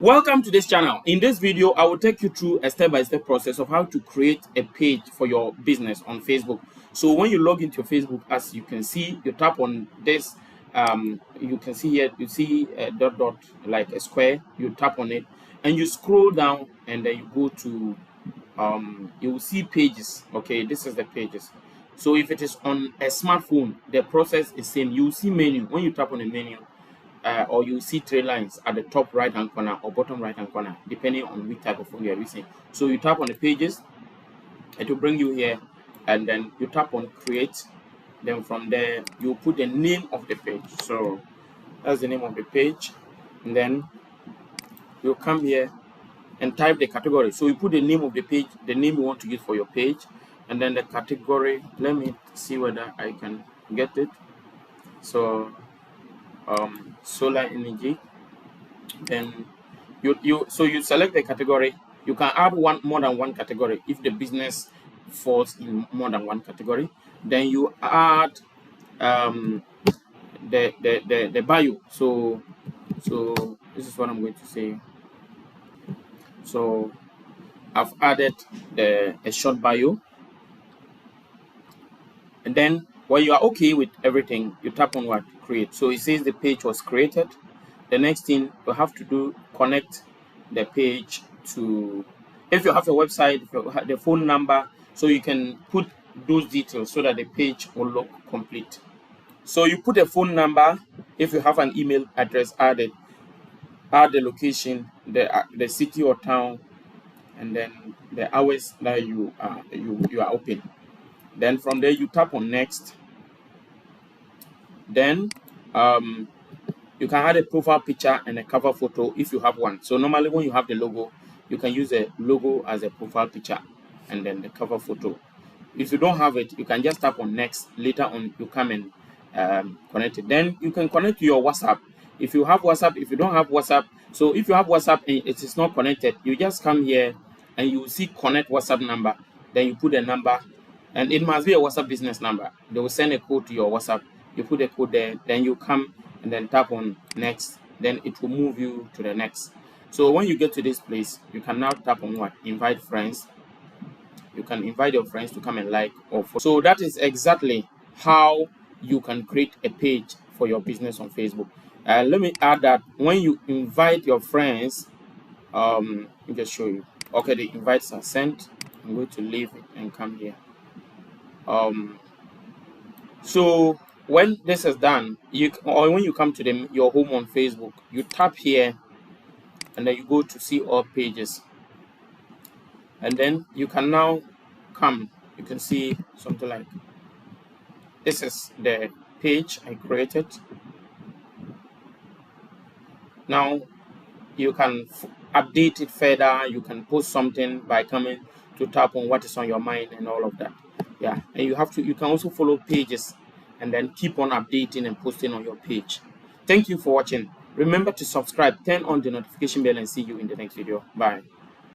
Welcome to this channel. In this video, I will take you through a step-by-step process of how to create a page for your business on Facebook. So when you log into your Facebook, as you can see, you tap on this. You can see here, you see a dot like a square. You tap on it and you scroll down, and then you go to you will see pages. Okay, this is the pages. So if it is on a smartphone, the process is same. You will see menu. When you tap on the menu, or you see three lines at the top right hand corner or bottom right hand corner, depending on which type of phone you are using. So you tap on the pages, it will bring you here, and then you tap on create. Then from there you put the name of the page. So that's the name of the page, and then you come here and type the category. So you put the name of the page, the name you want to use for your page, and then the category. Let me see whether I can get it. So solar energy. Then you select the category. You can add more than one category if the business falls in more than one category. Then you add the bio. So this is what I'm going to say. So I've added a short bio, and then when you are okay with everything, you tap on what create. So it says the page was created. The next thing you have to do, connect the page to, if you have a website, if you have the phone number, so you can put those details so that the page will look complete. So you put a phone number. If you have an email address, add the location, the city or town, and then the hours that you are open. Then from there you tap on next. Then you can add a profile picture and a cover photo if you have one. So normally when you have the logo, you can use a logo as a profile picture and then the cover photo. If you don't have it, you can just tap on next. Later on, you come and connect it. Then you can connect to your WhatsApp. If you have WhatsApp, if you don't have WhatsApp, so if you have WhatsApp and it is not connected, you just come here and you will see connect WhatsApp number. Then you put a number, and it must be a WhatsApp business number. They will send a code to your WhatsApp. You put a code there, then you come and then tap on next. Then it will move you to the next. So when you get to this place, you can now tap on what? Invite friends. You can invite your friends to come and like or follow. So that is exactly how you can create a page for your business on Facebook. Let me add that when you invite your friends, let me just show you. Okay, the invites are sent. I'm going to leave it and come here. So when this is done, or when you come to your home on Facebook, you tap here and then you go to see all pages, and then you can now come. You can see something like this is the page I created. Now you can update it further. You can post something by coming to tap on what is on your mind and all of that. Yeah, and you can also follow pages and then keep on updating and posting on your page. Thank you for watching. Remember to subscribe, turn on the notification bell, and see you in the next video. Bye.